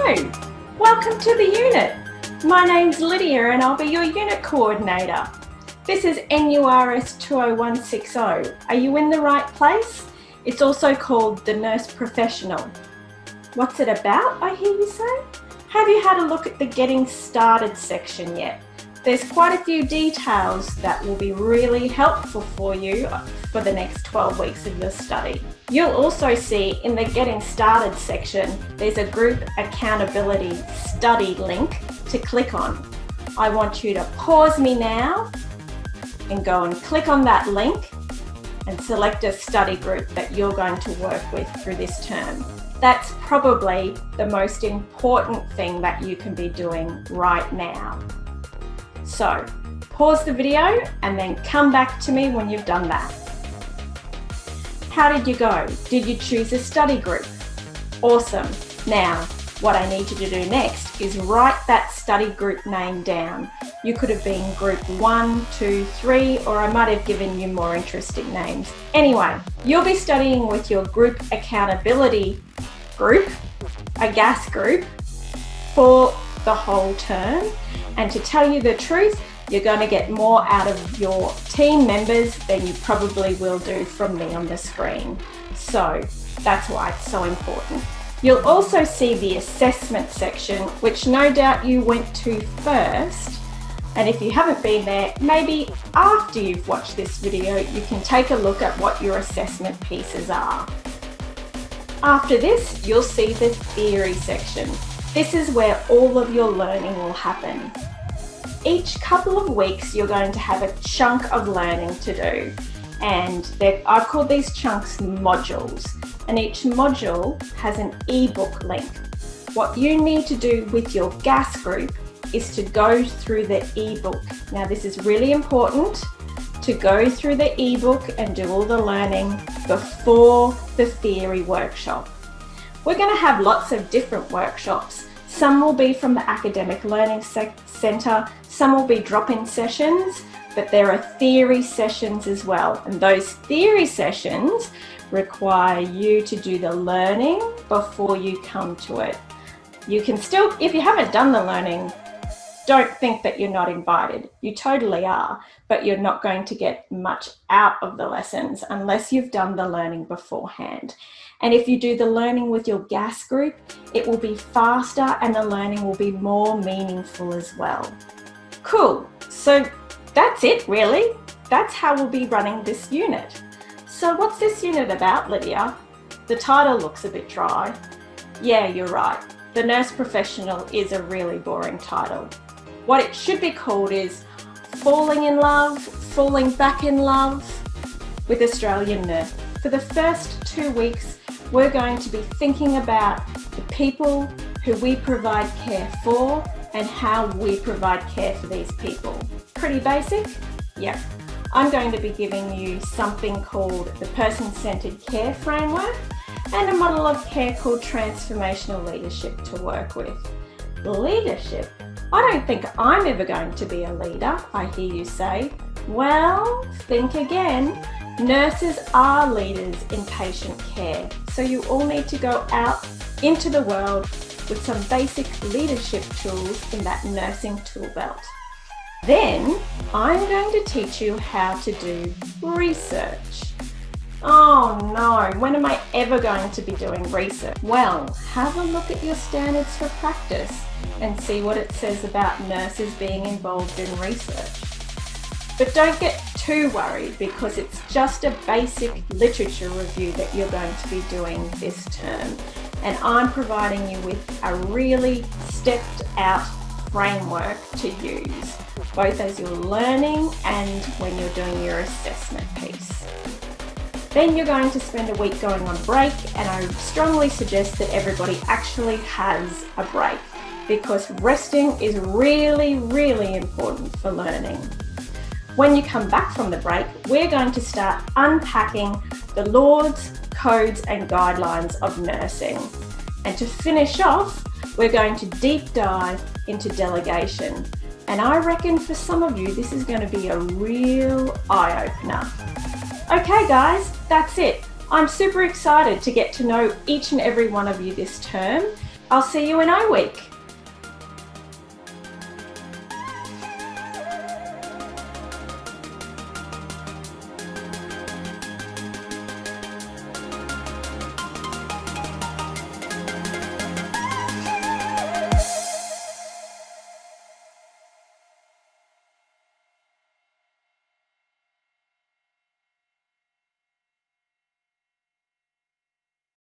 Hello, welcome to the unit. My name's Lydia and I'll be your unit coordinator. This is NURS20160. Are you in the right place? It's also called the Nurse Professional. What's it about, I hear you say? Have you had a look at the Getting Started section yet? There's quite a few details that will be really helpful for you for the next 12 weeks of your study. You'll also see in the Getting Started section, there's a group accountability study link to click on. I want you to pause me now and go and click on that link and select a study group that you're going to work with through this term. That's probably the most important thing that you can be doing right now. So pause the video and then come back to me when you've done that. How did you go? Did you choose a study group? Awesome. Now, what I need you to do next is write that study group name down. You could have been group 1, 2, 3, or I might have given you more interesting names. Anyway, you'll be studying with your group accountability group, a GAS group, for the whole term. And to tell you the truth, you're going to get more out of your team members than you probably will do from me on the screen. So that's why it's so important. You'll also see the assessment section, which no doubt you went to first. And if you haven't been there, maybe after you've watched this video, you can take a look at what your assessment pieces are. After this, you'll see the theory section. This is where all of your learning will happen. Each couple of weeks, you're going to have a chunk of learning to do. And I've called these chunks modules. And each module has an ebook link. What you need to do with your GAS group is to go through the ebook. Now, this is really important, to go through the ebook and do all the learning before the theory workshop. We're going to have lots of different workshops. Some will be from the Academic Learning Centre, some will be drop-in sessions, but there are theory sessions as well. And those theory sessions require you to do the learning before you come to it. You can still, if you haven't done the learning, don't think that you're not invited. You totally are, but you're not going to get much out of the lessons unless you've done the learning beforehand. And if you do the learning with your GAS group, it will be faster and the learning will be more meaningful as well. Cool, so that's it really. That's how we'll be running this unit. So what's this unit about, Lydia? The title looks a bit dry. Yeah, you're right. The Nurse Professional is a really boring title. What it should be called is Falling in Love, Falling Back in Love with Australian Nurse. For the first 2 weeks, we're going to be thinking about the people who we provide care for and how we provide care for these people. Pretty basic? Yep. I'm going to be giving you something called the Person-Centered Care Framework and a model of care called Transformational Leadership to work with. Leadership? I don't think I'm ever going to be a leader, I hear you say. Well, think again. Nurses are leaders in patient care, so you all need to go out into the world with some basic leadership tools in that nursing tool belt. Then I'm going to teach you how to do research. Oh no, when am I ever going to be doing research? Well, have a look at your standards for practice and see what it says about nurses being involved in research. But don't get too worried because it's just a basic literature review that you're going to be doing this term. And I'm providing you with a really stepped out framework to use, both as you're learning and when you're doing your assessment piece. Then you're going to spend a week going on break, and I strongly suggest that everybody actually has a break because resting is really, really important for learning. When you come back from the break, we're going to start unpacking the laws, codes and guidelines of nursing. And to finish off, we're going to deep dive into delegation. And I reckon for some of you, this is going to be a real eye-opener. Okay guys, that's it. I'm super excited to get to know each and every one of you this term I'll see you in O Week.